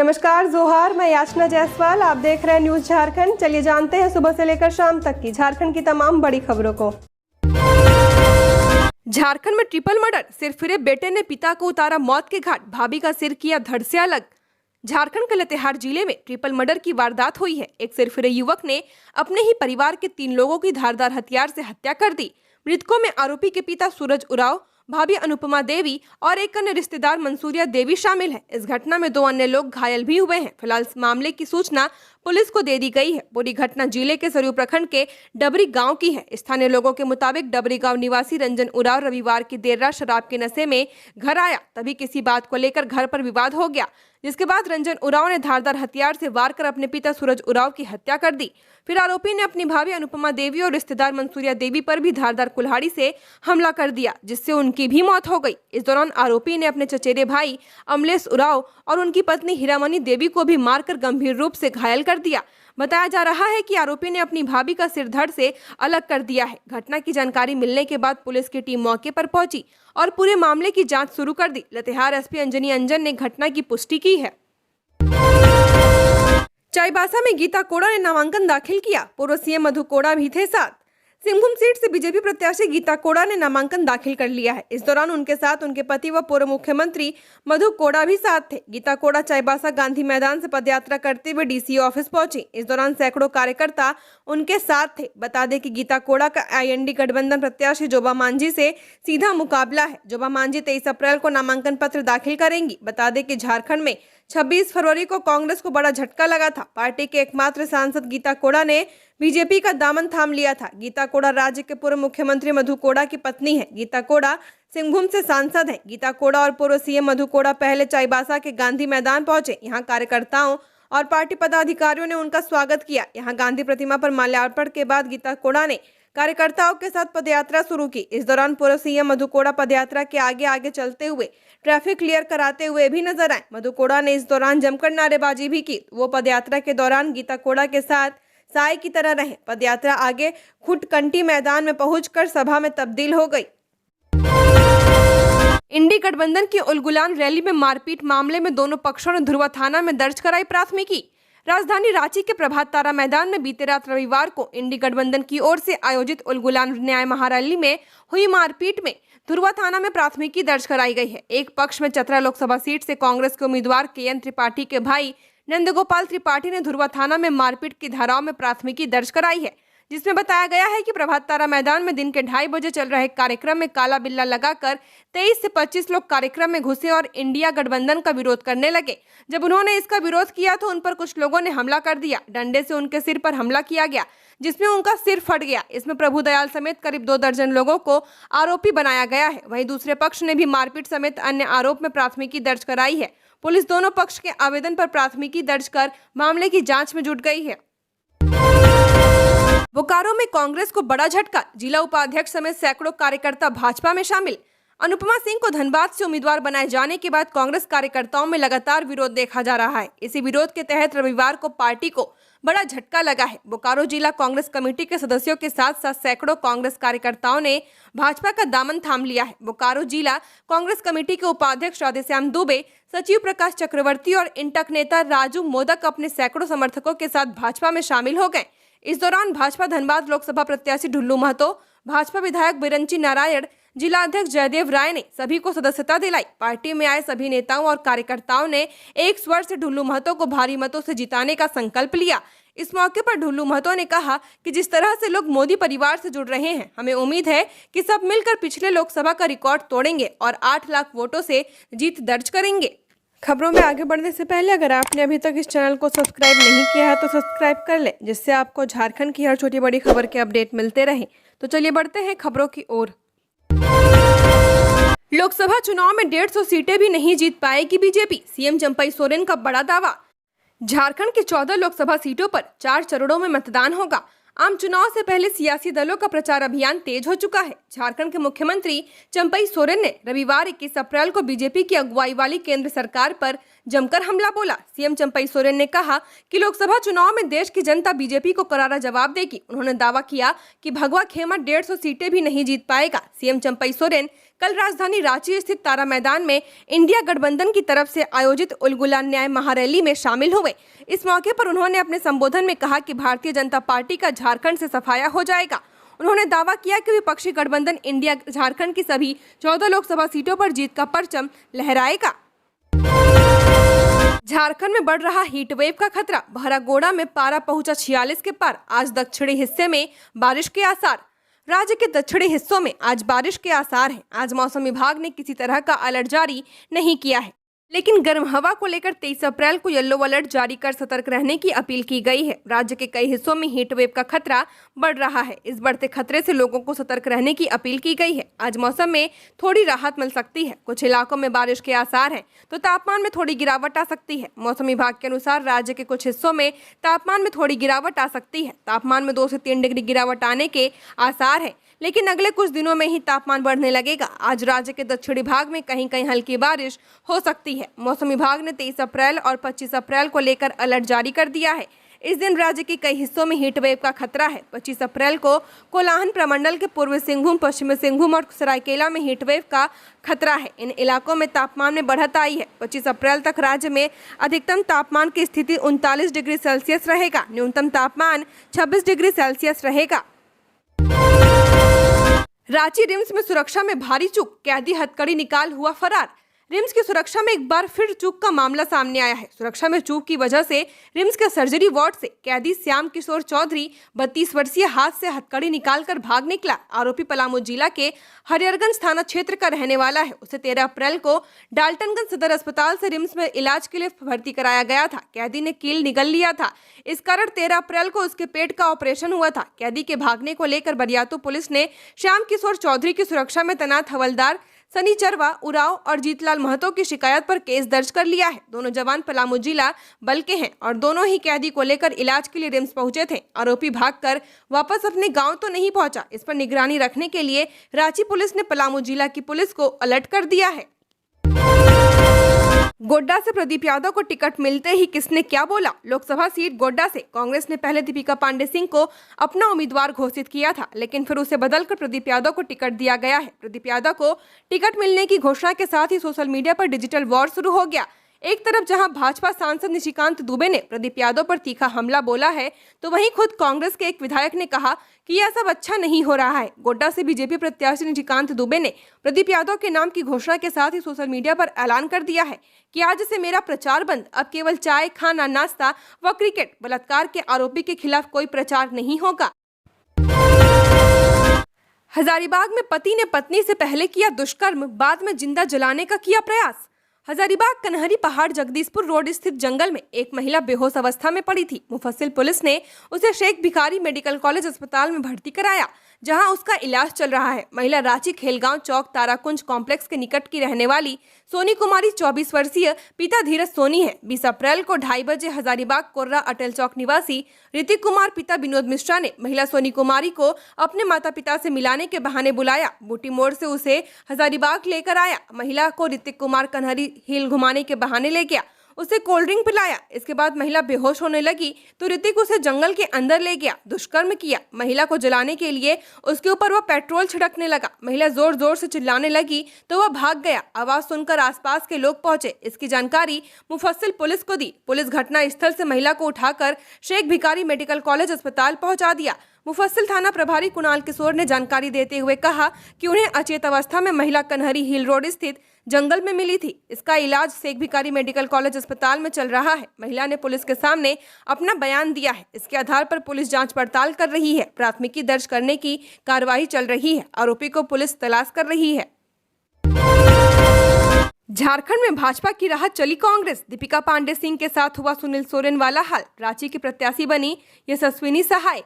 नमस्कार जोहार, मैं याचना जायसवाल। आप देख रहे हैं न्यूज झारखंड। चलिए जानते हैं सुबह से लेकर शाम तक की झारखंड की तमाम बड़ी खबरों को। झारखंड में ट्रिपल मर्डर, सिर फिरे बेटे ने पिता को उतारा मौत के घाट, भाभी का सिर किया धड़ से अलग। झारखंड के लातेहार जिले में ट्रिपल मर्डर की वारदात हुई है। एक सिरफिरे युवक ने अपने ही परिवार के 3 लोगों की धारदार हथियार से हत्या कर दी। मृतकों में आरोपी के पिता सूरज उरांव, भाभी अनुपमा देवी और एक अन्य रिश्तेदार मंसूरिया देवी शामिल है। इस घटना में 2 अन्य लोग घायल भी हुए हैं। फिलहाल इस मामले की सूचना पुलिस को दे दी गई है। पूरी घटना जिले के सरयू प्रखंड के डबरी गांव की है। स्थानीय लोगों के मुताबिक डबरी गांव निवासी रंजन उरांव रविवार की देर रात शराब के नशे में घर आया, तभी किसी बात को लेकर घर पर विवाद हो गया, जिसके बाद रंजन उरांव ने धारदार हथियार से वार कर अपने पिता सूरज उरांव की हत्या कर दी। फिर आरोपी ने अपनी भाभी अनुपमा देवी और रिश्तेदार मंसूरिया देवी पर भी धारदार कुल्हाड़ी से हमला कर दिया, जिससे उनकी भी मौत हो गई। इस दौरान आरोपी ने अपने चचेरे भाई अमलेश उरांव और उनकी पत्नी हीरामणि देवी को भी मारकर गंभीर रूप से घायल कर दिया। बताया जा रहा है कि आरोपी ने अपनी भाभी का सिर धड़ से अलग कर दिया है। घटना की जानकारी मिलने के बाद पुलिस की टीम मौके पर पहुंची और पूरे मामले की जांच शुरू कर दी। लातेहार एसपी अंजनी अंजन ने घटना की पुष्टि की है। चाईबासा में गीता कोड़ा ने नामांकन दाखिल किया, पूर्व सीएम मधु कोड़ा भी थे साथ। सिंहभूम सीट से बीजेपी प्रत्याशी गीता कोड़ा ने नामांकन दाखिल कर लिया है। इस दौरान उनके साथ उनके पति व पूर्व मुख्यमंत्री मधु कोड़ा भी साथ थे। गीता कोड़ा चाईबासा गांधी मैदान से पदयात्रा करते हुए डीसी ऑफिस पहुंची। इस दौरान सैकड़ों कार्यकर्ता उनके साथ थे। बता दें कि गीता कोड़ा का आईएनडी गठबंधन प्रत्याशी जोबा मांझी से सीधा मुकाबला है। जोबा मांझी 23 अप्रैल को नामांकन पत्र दाखिल करेंगी। बता दें कि झारखंड में 26 फरवरी को कांग्रेस को बड़ा झटका लगा था। पार्टी के एकमात्र सांसद गीता कोड़ा ने बीजेपी का दामन थाम लिया था। गीता कोड़ा राज्य के पूर्व मुख्यमंत्री मधु कोड़ा की पत्नी है। गीता कोड़ा सिंहभूम से सांसद है। गीता कोड़ा और पूर्व सीएम मधु कोड़ा पहले चाईबासा के गांधी मैदान पहुंचे। यहां कार्यकर्ताओं और पार्टी पदाधिकारियों ने उनका स्वागत किया। यहां गांधी प्रतिमा पर माल्यार्पण के बाद गीता कोड़ा ने कार्यकर्ताओं के साथ पदयात्रा शुरू की। इस दौरान पूर्व सीएम मधु कोड़ा पदयात्रा के आगे आगे चलते हुए ट्रैफिक क्लियर कराते हुए भी नजर आए। मधु कोड़ा ने इस दौरान जमकर नारेबाजी भी की। वो पदयात्रा के दौरान गीता कोड़ा के साथ साय की तरह रहे। पदयात्रा आगे खुटकंटी मैदान में पहुंचकर सभा में तब्दील हो गई। इंडी गठबंधन की उलगुलान रैली में मारपीट मामले में दोनों पक्षों ने धुरवा थाना में दर्ज कराई प्राथमिकी। राजधानी रांची के प्रभात तारा मैदान में बीते रात रविवार को इंडी गठबंधन की ओर से आयोजित उलगुलान न्याय महारैली में हुई मारपीट में धुरवा थाना में प्राथमिकी दर्ज कराई गई है। एक पक्ष में चतरा लोकसभा सीट से कांग्रेस के उम्मीदवार केएन त्रिपाठी के भाई नंदगोपाल त्रिपाठी ने धुरवा थाना में मारपीट की धाराओं में प्राथमिकी दर्ज कराई है, जिसमें बताया गया है कि प्रभात तारा मैदान में दिन के 2:30 बजे चल रहे कार्यक्रम में काला बिल्ला लगाकर 23 से 25 लोग कार्यक्रम में घुसे और इंडिया गठबंधन का विरोध करने लगे। जब उन्होंने इसका विरोध किया तो उन पर कुछ लोगों ने हमला कर दिया। डंडे से उनके सिर पर हमला किया गया, जिसमें उनका सिर फट गया। इसमें प्रभु दयाल समेत करीब 2 दर्जन लोगों को आरोपी बनाया गया है। वहीं दूसरे पक्ष ने भी मारपीट समेत अन्य आरोप में प्राथमिकी दर्ज कराई है। पुलिस दोनों पक्ष के आवेदन पर प्राथमिकी दर्ज कर मामले की जांच में जुट गई है। बोकारो में कांग्रेस को बड़ा झटका, जिला उपाध्यक्ष समेत सैकड़ों कार्यकर्ता भाजपा में शामिल। अनुपमा सिंह को धनबाद से उम्मीदवार बनाए जाने के बाद कांग्रेस कार्यकर्ताओं में लगातार विरोध देखा जा रहा है। इसी विरोध के तहत रविवार को पार्टी को बड़ा झटका लगा है। बोकारो जिला कांग्रेस कमेटी के सदस्यों के साथ साथ सैकड़ों कांग्रेस कार्यकर्ताओं ने भाजपा का दामन थाम लिया है। बोकारो जिला कांग्रेस कमेटी के उपाध्यक्ष राधेश्याम दुबे, सचिव प्रकाश चक्रवर्ती और इंटक नेता राजू मोदक अपने सैकड़ों समर्थकों के साथ भाजपा में शामिल हो गए। इस दौरान भाजपा धनबाद लोकसभा प्रत्याशी ढुल्लू महतो, भाजपा विधायक बिरंची नारायण, जिला अध्यक्ष जयदेव राय ने सभी को सदस्यता दिलाई। पार्टी में आए सभी नेताओं और कार्यकर्ताओं ने एक स्वर से ढुल्लू महतो को भारी मतों से जिताने का संकल्प लिया। इस मौके पर ढुल्लू महतो ने कहा कि जिस तरह से लोग मोदी परिवार से जुड़ रहे हैं, हमें उम्मीद है कि सब मिलकर पिछले लोकसभा का रिकॉर्ड तोड़ेंगे और 8 लाख वोटों से जीत दर्ज करेंगे। खबरों में आगे बढ़ने से पहले अगर आपने अभी तक इस चैनल को सब्सक्राइब नहीं किया है तो सब्सक्राइब कर लें, जिससे आपको झारखंड की हर छोटी बड़ी खबर के अपडेट मिलते रहें। तो चलिए बढ़ते हैं खबरों की ओर। लोकसभा चुनाव में 150 सीटें भी नहीं जीत पाएगी बीजेपी, सीएम चंपई सोरेन का बड़ा दावा। झारखंड की 14 लोकसभा सीटों पर 4 चरणों में मतदान होगा। आम चुनाव से पहले सियासी दलों का प्रचार अभियान तेज हो चुका है। झारखंड के मुख्यमंत्री चंपई सोरेन ने रविवार 21 अप्रैल को बीजेपी की अगुवाई वाली केंद्र सरकार पर जमकर हमला बोला। सीएम चंपई सोरेन ने कहा कि लोकसभा चुनाव में देश की जनता बीजेपी को करारा जवाब देगी। उन्होंने दावा किया कि भगवा खेमा 150 सीटें भी नहीं जीत पाएगा। सीएम चंपई सोरेन कल राजधानी रांची स्थित तारा मैदान में इंडिया गठबंधन की तरफ से आयोजित उलगुला न्याय महारैली में शामिल हुए। इस मौके पर उन्होंने अपने संबोधन में कहा कि भारतीय जनता पार्टी का झारखंड से सफाया हो जाएगा। उन्होंने दावा किया कि विपक्षी गठबंधन इंडिया झारखंड की सभी 14 लोकसभा सीटों पर जीत का परचम लहराएगा। झारखंड में बढ़ रहा हीट वेव का खतरा। बहरागोड़ा में पारा पहुंचा 46 के पार। आज दक्षिणी हिस्से में बारिश के आसार। राज्य के दक्षिणी हिस्सों में आज बारिश के आसार हैं। आज मौसम विभाग ने किसी तरह का अलर्ट जारी नहीं किया है, लेकिन गर्म हवा को लेकर 23 अप्रैल को येलो अलर्ट जारी कर सतर्क रहने की अपील की गई है। राज्य के कई हिस्सों में हीट वेव का खतरा बढ़ रहा है। इस बढ़ते खतरे से लोगों को सतर्क रहने की अपील की गई है। आज मौसम में थोड़ी राहत मिल सकती है। कुछ इलाकों में बारिश के आसार हैं, तो तापमान में थोड़ी गिरावट आ सकती है। मौसम विभाग के अनुसार राज्य के कुछ हिस्सों में तापमान में थोड़ी गिरावट आ सकती है। तापमान में 2 से 3 डिग्री गिरावट आने के आसार है, लेकिन अगले कुछ दिनों में ही तापमान बढ़ने लगेगा। आज राज्य के दक्षिणी भाग में कहीं कहीं हल्की बारिश हो सकती है। मौसम विभाग ने 23 अप्रैल और 25 अप्रैल को लेकर अलर्ट जारी कर दिया है। इस दिन राज्य के कई हिस्सों में हीट वेव का खतरा है। 25 अप्रैल को कोलाहन प्रमंडल के पूर्वी सिंहभूम, पश्चिमी सिंहभूम और सरायकेला में हीट वेव का खतरा है। इन इलाकों में तापमान में बढ़त आई है। 25 अप्रैल तक राज्य में अधिकतम तापमान की स्थिति 39 डिग्री सेल्सियस रहेगा। न्यूनतम तापमान 26 डिग्री सेल्सियस रहेगा। रांची रिम्स में सुरक्षा में भारी चूक। कैदी हथकड़ी निकाल हुआ फरार। रिम्स की सुरक्षा में एक बार फिर चूक का मामला सामने आया है। सुरक्षा में चूक की वजह से रिम्स के सर्जरी वार्ड से कैदी श्याम किशोर चौधरी 32 वर्षीय हाथ से हथकड़ी निकालकर भाग निकला। आरोपी पलामू जिला के हरिहरगंज थाना क्षेत्र का रहने वाला है। उसे 13 अप्रैल को डाल्टनगंज सदर अस्पताल से रिम्स में इलाज के लिए भर्ती कराया गया था। कैदी ने कील निगल लिया था, इस कारण 13 अप्रैल को उसके पेट का ऑपरेशन हुआ था। कैदी के भागने को लेकर बरियातू पुलिस ने श्याम किशोर चौधरी की सुरक्षा में तैनात हवलदार सनी चरवा, उराव और जीतलाल महतो की शिकायत पर केस दर्ज कर लिया है। दोनों जवान पलामू जिला बल के हैं और दोनों ही कैदी को लेकर इलाज के लिए रिम्स पहुंचे थे। आरोपी भागकर वापस अपने गांव तो नहीं पहुंचा। इस पर निगरानी रखने के लिए रांची पुलिस ने पलामू जिला की पुलिस को अलर्ट कर दिया है। गोड्डा से प्रदीप यादव को टिकट मिलते ही किसने क्या बोला। लोकसभा सीट गोड्डा से कांग्रेस ने पहले दीपिका पांडे सिंह को अपना उम्मीदवार घोषित किया था, लेकिन फिर उसे बदलकर प्रदीप यादव को टिकट दिया गया है। प्रदीप यादव को टिकट मिलने की घोषणा के साथ ही सोशल मीडिया पर डिजिटल वॉर शुरू हो गया। एक तरफ जहां भाजपा सांसद निशिकांत दुबे ने प्रदीप यादव पर तीखा हमला बोला है, तो वहीं खुद कांग्रेस के एक विधायक ने कहा कि यह सब अच्छा नहीं हो रहा है। गोड्डा से बीजेपी प्रत्याशी निशिकांत दुबे ने प्रदीप यादव के नाम की घोषणा के साथ ही सोशल मीडिया पर ऐलान कर दिया है कि आज से मेरा प्रचार बंद। अब केवल चाय, खाना, नाश्ता व क्रिकेट। बलात्कार के आरोपी के खिलाफ कोई प्रचार नहीं होगा। हजारीबाग में पति ने पत्नी से पहले किया दुष्कर्म, बाद में जिंदा जलाने का किया प्रयास। हजारीबाग कन्हरी पहाड़ जगदीशपुर रोड स्थित जंगल में एक महिला बेहोश अवस्था में पड़ी थी। मुफस्सिल पुलिस ने उसे शेख भिखारी मेडिकल कॉलेज अस्पताल में भर्ती कराया, जहां उसका इलाज चल रहा है। महिला रांची खेलगांव चौक ताराकुंज कॉम्प्लेक्स के निकट की रहने वाली सोनी कुमारी 24 वर्षीय, पिता धीरज सोनी है। 20 अप्रैल को 2:30 बजे हजारीबाग कोर्रा अटल चौक निवासी ऋतिक कुमार पिता विनोद मिश्रा ने महिला सोनी कुमारी को अपने माता पिता से मिलाने के बहाने बुलाया। बूटी मोड़ से उसे हजारीबाग लेकर आया। महिला को ऋतिक कुमार कन्हरी हिल घुमाने के बहाने ले गया, उसे कोल्ड ड्रिंक पिलाया। इसके बाद महिला बेहोश होने लगी तो ऋतिक उसे जंगल के अंदर ले गया, दुष्कर्म किया। महिला को जलाने के लिए उसके ऊपर वह पेट्रोल छिड़कने लगा। महिला जोर जोर से चिल्लाने लगी तो वह भाग गया। आवाज सुनकर आसपास के लोग पहुंचे। इसकी जानकारी मुफस्सिल पुलिस को दी। पुलिस घटना स्थल से महिला को उठाकर शेख भिखारी मेडिकल कॉलेज अस्पताल पहुंचा दिया। मुफस्सिल थाना प्रभारी कुणाल किशोर ने जानकारी देते हुए कहा कि उन्हें अचेत अवस्था में महिला कन्हरी हिल रोड स्थित जंगल में मिली थी। इसका इलाज शेख भिखारी मेडिकल कॉलेज अस्पताल में चल रहा है। महिला ने पुलिस के सामने अपना बयान दिया है। इसके आधार पर पुलिस जांच पड़ताल कर रही है। प्राथमिकी दर्ज करने की कार्रवाई चल रही है। आरोपी को पुलिस तलाश कर रही है। झारखंड में भाजपा की राह चली कांग्रेस। दीपिका पांडे सिंह के साथ हुआ सुनील सोरेन वाला हाल। रांची की प्रत्याशी बनी यशस्विनी सहाय।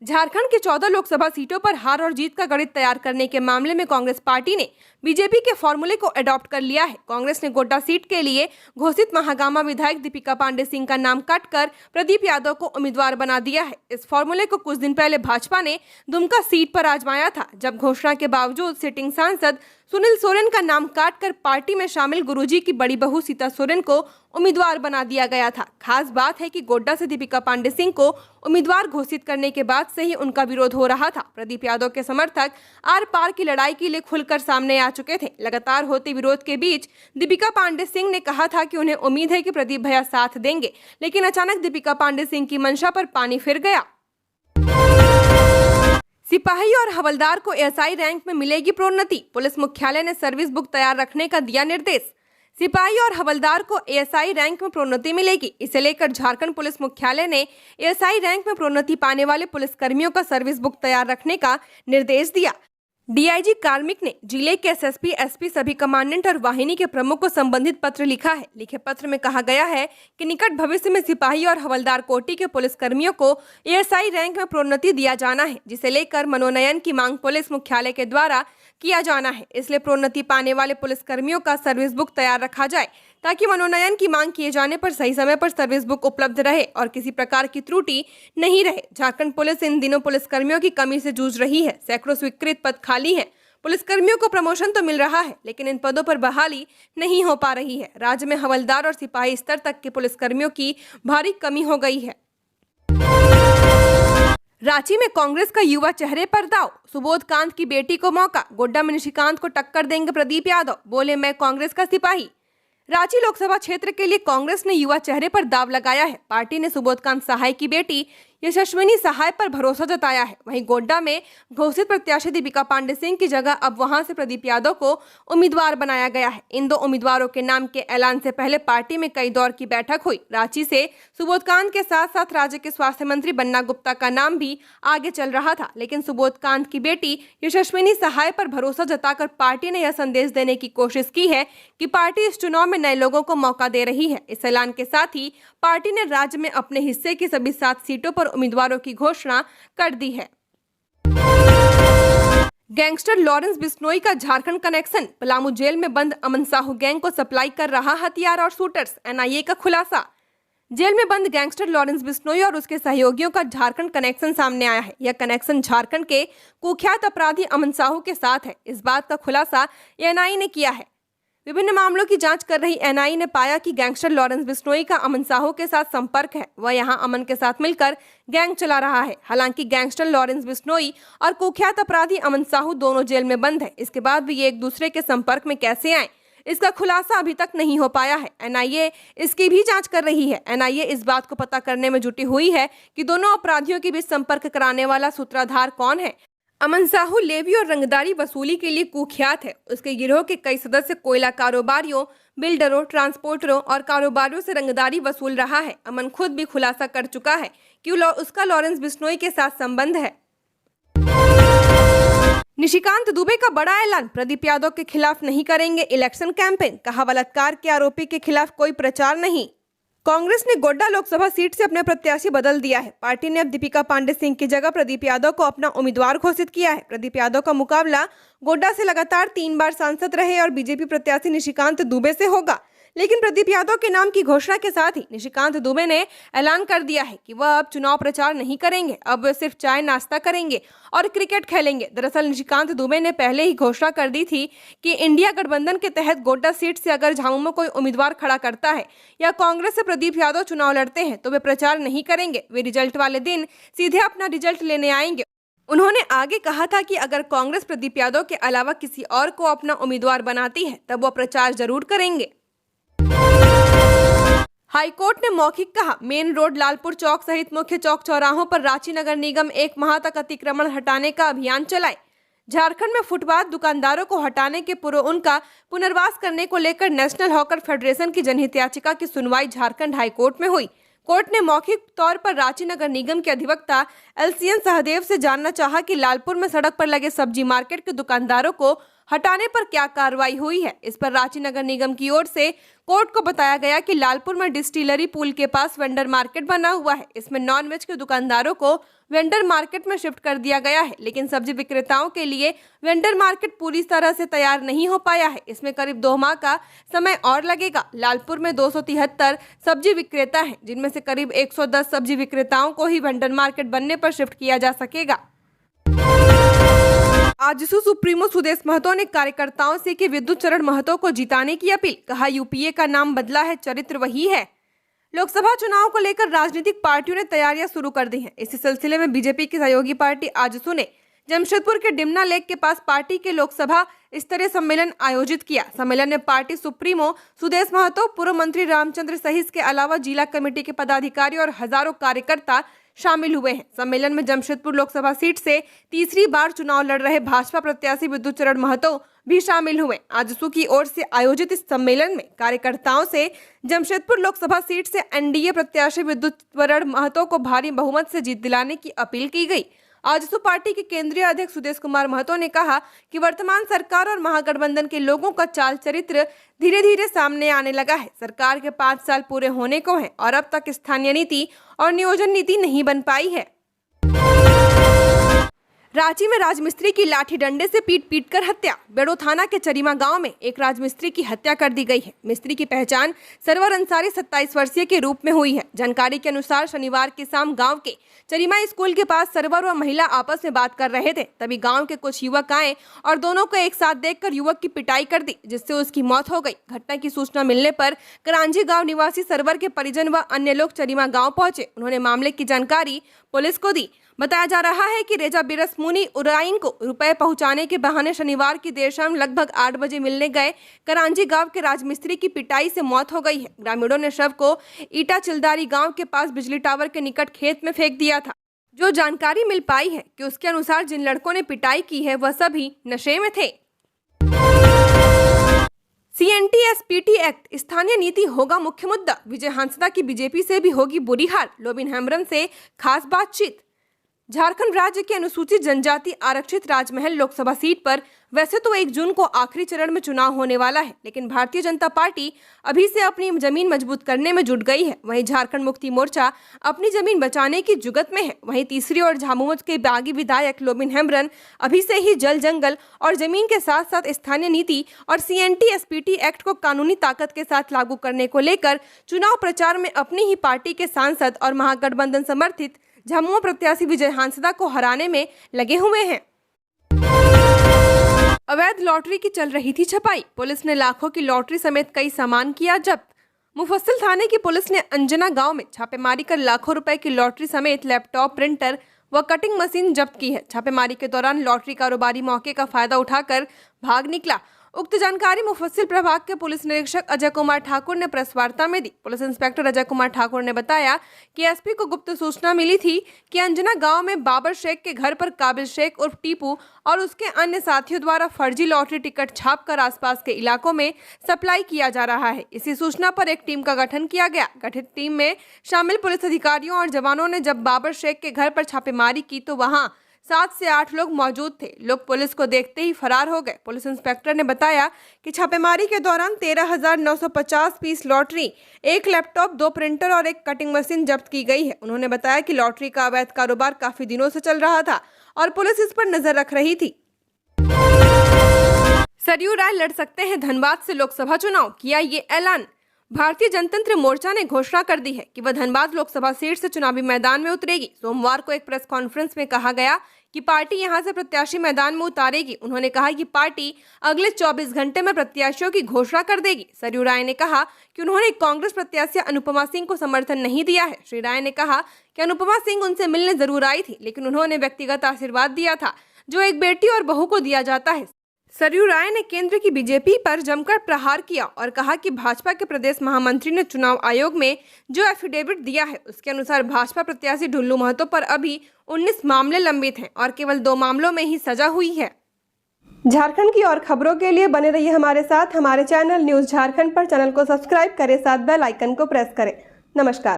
झारखंड की 14 लोकसभा सीटों पर हार और जीत का गणित तैयार करने के मामले में कांग्रेस पार्टी ने बीजेपी के फॉर्मूले को अडॉप्ट कर लिया है। कांग्रेस ने गोड्डा सीट के लिए घोषित महागामा विधायक दीपिका पांडे सिंह का नाम काटकर प्रदीप यादव को उम्मीदवार बना दिया है। इस फॉर्मूले को कुछ दिन पहले भाजपा ने दुमका सीट पर आजमाया था, जब घोषणा के बावजूद सिटिंग सांसद सुनील सोरेन का नाम काटकर पार्टी में शामिल गुरुजी की बड़ी बहू सीता सोरेन को उम्मीदवार बना दिया गया था। खास बात है कि गोड्डा से दीपिका पांडे सिंह को उम्मीदवार घोषित करने के बाद से ही उनका विरोध हो रहा था। प्रदीप यादव के समर्थक आर पार की लड़ाई के लिए खुलकर सामने आ चुके थे। लगातार होते विरोध के बीच दीपिका पांडे सिंह ने कहा था कि उन्हें उम्मीद है कि प्रदीप भैया साथ देंगे, लेकिन अचानक दीपिका पांडे सिंह की मंशा पर पानी फिर गया। सिपाही और हवलदार को एएसआई रैंक में मिलेगी प्रोन्नति। पुलिस मुख्यालय ने सर्विस बुक तैयार रखने का दिया निर्देश। सिपाही और हवलदार को एएसआई रैंक में प्रोन्नति मिलेगी। इसे लेकर झारखंड पुलिस मुख्यालय ने एएसआई रैंक में प्रोन्नति पाने वाले पुलिसकर्मियों का सर्विस बुक तैयार रखने का निर्देश दिया। डीआईजी कार्मिक ने जिले के एसएसपी, एसपी, सभी कमांडेंट और वाहिनी के प्रमुख को संबंधित पत्र लिखा है। लिखे पत्र में कहा गया है कि निकट भविष्य में सिपाही और हवलदार कोटि के पुलिसकर्मियों को एएसआई रैंक में प्रोन्नति दिया जाना है, जिसे लेकर मनोनयन की मांग पुलिस मुख्यालय के द्वारा किया जाना है। इसलिए प्रोन्नति पाने वाले पुलिसकर्मियों का सर्विस बुक तैयार रखा जाए ताकि मनोनयन की मांग किए जाने पर सही समय पर सर्विस बुक उपलब्ध रहे और किसी प्रकार की त्रुटि नहीं रहे। झारखंड पुलिस इन दिनों पुलिसकर्मियों की कमी से जूझ रही है। सैकड़ों स्वीकृत पद खाली हैं। पुलिसकर्मियों को प्रमोशन तो मिल रहा है, लेकिन इन पदों पर बहाली नहीं हो पा रही है। राज्य में हवलदार और सिपाही स्तर तक के पुलिसकर्मियों की भारी कमी हो गई है। रांची में कांग्रेस का युवा चेहरे पर दाव। सुबोध कांत की बेटी को मौका। गोड्डा में निशिकांत को टक्कर देंगे प्रदीप यादव, बोले मैं कांग्रेस का सिपाही। रांची लोकसभा क्षेत्र के लिए कांग्रेस ने युवा चेहरे पर दाव लगाया है। पार्टी ने सुबोध कांत सहाय की बेटी यशस्विनी सहाय पर भरोसा जताया है। वहीं गोड्डा में घोषित प्रत्याशी दीपिका पांडे सिंह की जगह अब वहां से प्रदीप यादव को उम्मीदवार बनाया गया है। इन दो उम्मीदवारों के नाम के ऐलान से पहले पार्टी में कई दौर की बैठक हुई। रांची से सुबोध कांत के साथ साथ राज्य के स्वास्थ्य मंत्री बन्ना गुप्ता का नाम भी आगे चल रहा था, लेकिन सुबोध कांत की बेटी यशस्विनी सहाय पर भरोसा जताकर पार्टी ने यह संदेश देने की कोशिश की है कि पार्टी इस चुनाव में नए लोगों को मौका दे रही है। इस ऐलान के साथ ही पार्टी ने राज्य में अपने हिस्से की सभी 7 सीटों पर उम्मीदवारों की घोषणा कर दी है। गैंगस्टर लॉरेंस बिश्नोई का झारखंड कनेक्शन। पलामू जेल में बंद अमन साहू गैंग को सप्लाई कर रहा हथियार और शूटर्स। एनआईए का खुलासा। जेल में बंद गैंगस्टर लॉरेंस बिश्नोई और उसके सहयोगियों का झारखंड कनेक्शन सामने आया है। यह कनेक्शन झारखंड के कुख्यात अपराधी अमन साहू के साथ है। इस बात का खुलासा एनआईए ने किया है। विभिन्न मामलों की जांच कर रही एनआईए ने पाया कि गैंगस्टर लॉरेंस बिश्नोई का अमन साहू के साथ संपर्क है। वह यहां अमन के साथ मिलकर गैंग चला रहा है। हालांकि गैंगस्टर लॉरेंस बिश्नोई और कुख्यात अपराधी अमन साहू दोनों जेल में बंद है। इसके बाद भी ये एक दूसरे के संपर्क में कैसे आए, इसका खुलासा अभी तक नहीं हो पाया है। एनआईए इसकी भी जांच कर रही है। एनआईए इस बात को पता करने में जुटी हुई है कि दोनों अपराधियों के बीच संपर्क कराने वाला सूत्रधार कौन है। अमन साहू लेवी और रंगदारी वसूली के लिए कुख्यात है। उसके गिरोह के कई सदस्य कोयला कारोबारियों, बिल्डरों, ट्रांसपोर्टरों और कारोबारियों से रंगदारी वसूल रहा है। अमन खुद भी खुलासा कर चुका है कि उसका लॉरेंस बिश्नोई के साथ संबंध है। निशिकांत दुबे का बड़ा ऐलान। प्रदीप यादव के खिलाफ नहीं करेंगे इलेक्शन कैंपेन। कहा बलात्कार के आरोपी के खिलाफ कोई प्रचार नहीं। कांग्रेस ने गोड्डा लोकसभा सीट से अपने प्रत्याशी बदल दिया है। पार्टी ने अब दीपिका पांडे सिंह की जगह प्रदीप यादव को अपना उम्मीदवार घोषित किया है। प्रदीप यादव का मुकाबला गोड्डा से लगातार 3 बार सांसद रहे और बीजेपी प्रत्याशी निशिकांत दुबे से होगा, लेकिन प्रदीप यादव के नाम की घोषणा के साथ ही निशिकांत दुबे ने ऐलान कर दिया है कि वह अब चुनाव प्रचार नहीं करेंगे। अब सिर्फ चाय नाश्ता करेंगे और क्रिकेट खेलेंगे। दरअसल निशिकांत दुबे ने पहले ही घोषणा कर दी थी कि इंडिया गठबंधन के तहत गोड्डा सीट से अगर झामुमो कोई उम्मीदवार खड़ा करता है या कांग्रेस से प्रदीप यादव चुनाव लड़ते हैं तो वे प्रचार नहीं करेंगे। वे रिजल्ट वाले दिन सीधे अपना रिजल्ट लेने आएंगे। उन्होंने आगे कहा था कि अगर कांग्रेस प्रदीप यादव के अलावा किसी और को अपना उम्मीदवार बनाती है तब वो प्रचार जरूर करेंगे। हाईकोर्ट ने मौखिक कहा, मेन रोड, लालपुर चौक सहित मुख्य चौक चौराहों पर रांची नगर निगम 1 माह तक अतिक्रमण हटाने का अभियान चलाए। झारखंड में फुटपाथ दुकानदारों को हटाने के पूर्व उनका पुनर्वास करने को लेकर नेशनल हॉकर फेडरेशन की जनहित याचिका की सुनवाई झारखंड हाईकोर्ट में हुई। कोर्ट ने मौखिक तौर पर रांची नगर निगम के अधिवक्ता एलसीएन सहदेव से जानना चाहा कि लालपुर में सड़क पर लगे सब्जी मार्केट के दुकानदारों को हटाने पर क्या कार्रवाई हुई है। इस पर रांची नगर निगम की ओर से कोर्ट को बताया गया कि लालपुर में डिस्टिलरी पुल के पास वेंडर मार्केट बना हुआ है। इसमें नॉनवेज के दुकानदारों को वेंडर मार्केट में शिफ्ट कर दिया गया है, लेकिन सब्जी विक्रेताओं के लिए वेंडर मार्केट पूरी तरह से तैयार नहीं हो पाया है। इसमें करीब 2 माह का समय और लगेगा। लालपुर में 273 सब्जी विक्रेता हैं, जिनमें से करीब 110 सब्जी विक्रेताओं को ही वेंडर मार्केट बनने पर शिफ्ट किया जा सकेगा। आजसू सुप्रीमो सुदेश महतो ने कार्यकर्ताओं से की विद्युत चरण महतो को जिताने की अपील। कहा, यूपीए का नाम बदला है, चरित्र वही है। लोकसभा चुनाव को लेकर राजनीतिक पार्टियों ने तैयारियां शुरू कर दी हैं। इसी सिलसिले में बीजेपी की सहयोगी पार्टी आजसू ने जमशेदपुर के डिमना लेक के पास पार्टी के लोकसभा स्तरीय सम्मेलन आयोजित किया। सम्मेलन में पार्टी सुप्रीमो सुदेश महतो, पूर्व मंत्री रामचंद्र सहित के अलावा जिला कमेटी के पदाधिकारी और हजारों कार्यकर्ता शामिल हुए हैं। सम्मेलन में जमशेदपुर लोकसभा सीट से तीसरी बार चुनाव लड़ रहे भाजपा प्रत्याशी विद्युत चरण महतो भी शामिल हुए। आजसू की ओर से आयोजित इस सम्मेलन में कार्यकर्ताओं से जमशेदपुर लोकसभा सीट से एनडीए प्रत्याशी विद्युत चरण महतो को भारी बहुमत से जीत दिलाने की अपील की गई। आजसू पार्टी के केंद्रीय अध्यक्ष सुदेश कुमार महतो ने कहा कि वर्तमान सरकार और महागठबंधन के लोगों का चाल चरित्र धीरे धीरे सामने आने लगा है। सरकार के 5 साल पूरे होने को हैं और अब तक स्थानीय नीति और नियोजन नीति नहीं बन पाई है। रांची में राजमिस्त्री की लाठी डंडे से पीट कर हत्या। बेड़ो थाना के चरीमा गांव में एक राजमिस्त्री की हत्या कर दी गई है। मिस्त्री की पहचान सरवर अंसारी 27 वर्षीय के रूप में हुई है। जानकारी के अनुसार शनिवार की शाम गांव के चरीमा स्कूल के पास सरवर व महिला आपस में बात कर रहे थे, तभी गांव के कुछ युवक आए और दोनों को एक साथ देखकर युवक की पिटाई कर दी, जिससे उसकी मौत हो गई। घटना की सूचना मिलने पर करांजी गांव निवासी सरवर के परिजन व अन्य लोग चरीमा गांव पहुंचे। उन्होंने मामले की जानकारी पुलिस को दी। बताया जा रहा है कि रेजा बिरस मुनी उराइन को रुपए पहुंचाने के बहाने शनिवार की देर शाम लगभग 8 बजे मिलने गए करांजी गांव के राजमिस्त्री की पिटाई से मौत हो गई है। ग्रामीणों ने शव को ईटा चिलदारी गांव के पास बिजली टावर के निकट खेत में फेंक दिया था। जो जानकारी मिल पाई है कि उसके अनुसार जिन लड़कों ने पिटाई की है वह सभी नशे में थे। CNTSPT एक्ट स्थानीय नीति होगा मुख्य मुद्दा। विजय हांसदा की बीजेपी से भी होगी बुरी हार। लोबिन हेम्ब्रम से खास बातचीत। झारखंड राज्य के अनुसूचित जनजाति आरक्षित राजमहल लोकसभा सीट पर वैसे तो 1 जून को आखिरी चरण में चुनाव होने वाला है, लेकिन भारतीय जनता पार्टी अभी से अपनी जमीन मजबूत करने में जुट गई है। वहीं झारखंड मुक्ति मोर्चा अपनी जमीन बचाने की जुगत में है। वहीं तीसरी ओर झामुमो के बागी विधायक लोबिन हेम्ब्रम अभी से ही जल जंगल और जमीन के साथ साथ स्थानीय नीति और CNTSPT एक्ट को कानूनी ताकत के साथ लागू करने को लेकर चुनाव प्रचार में अपनी ही पार्टी के सांसद और महागठबंधन समर्थित झामुमो प्रत्याशी विजय हांसदा को हराने में लगे हुए हैं। अवैध लॉटरी की चल रही थी छपाई। पुलिस ने लाखों की लॉटरी समेत कई सामान किया जब्त। मुफस्सिल थाने की पुलिस ने अंजना गांव में छापेमारी कर लाखों रुपए की लॉटरी समेत लैपटॉप, प्रिंटर व कटिंग मशीन जब्त की है। छापेमारी के दौरान लॉटरी कारोबारी मौके का फायदा उठाकर भाग निकला। उक्त जानकारी मुफस्सिल प्रभाग के पुलिस निरीक्षक अजय कुमार ठाकुर ने प्रेस वार्ता में दी। पुलिस इंस्पेक्टर अजय कुमार ठाकुर ने बताया कि एसपी को गुप्त सूचना मिली थी कि अंजना गांव में बाबर शेख के घर पर काबिल शेख उर्फ टीपू और उसके अन्य साथियों द्वारा फर्जी लॉटरी टिकट छापकर आसपास के इलाकों में सप्लाई किया जा रहा है। इसी सूचना पर एक टीम का गठन किया गया। गठित टीम में शामिल पुलिस अधिकारियों और जवानों ने जब बाबर शेख के घर पर छापेमारी की तो वहां 7 से 8 लोग मौजूद थे। लोग पुलिस को देखते ही फरार हो गए। पुलिस इंस्पेक्टर ने बताया कि छापेमारी के दौरान 13,950 पीस लॉटरी, 1 लैपटॉप, 2 प्रिंटर और 1 कटिंग मशीन जब्त की गई है। उन्होंने बताया कि लॉटरी का अवैध कारोबार काफी दिनों से चल रहा था और पुलिस इस पर नजर रख रही थी। सरयू राय लड़ सकते हैं धनबाद से लोकसभा चुनाव, किया ये ऐलान। भारतीय जनतंत्र मोर्चा ने घोषणा कर दी है कि वह धनबाद लोकसभा सीट से चुनावी मैदान में उतरेगी। सोमवार को एक प्रेस कॉन्फ्रेंस में कहा गया कि पार्टी यहां से प्रत्याशी मैदान में उतारेगी। उन्होंने कहा कि पार्टी अगले 24 घंटे में प्रत्याशियों की घोषणा कर देगी। सरयू राय ने कहा कि उन्होंने कांग्रेस प्रत्याशी अनुपमा सिंह को समर्थन नहीं दिया है। श्री राय ने कहा कि अनुपमा सिंह उनसे मिलने जरूर आई थी, लेकिन उन्होंने व्यक्तिगत आशीर्वाद दिया था जो एक बेटी और बहू को दिया जाता है। सरयू राय ने केंद्र की बीजेपी पर जमकर प्रहार किया और कहा कि भाजपा के प्रदेश महामंत्री ने चुनाव आयोग में जो एफिडेविट दिया है उसके अनुसार भाजपा प्रत्याशी ढुल्लू महतो पर अभी 19 मामले लंबित हैं और केवल 2 मामलों में ही सजा हुई है। झारखंड की और खबरों के लिए बने रहिए हमारे साथ। हमारे चैनल न्यूज झारखंड पर चैनल को सब्सक्राइब करें, साथ बेल आइकन को प्रेस करें। नमस्कार।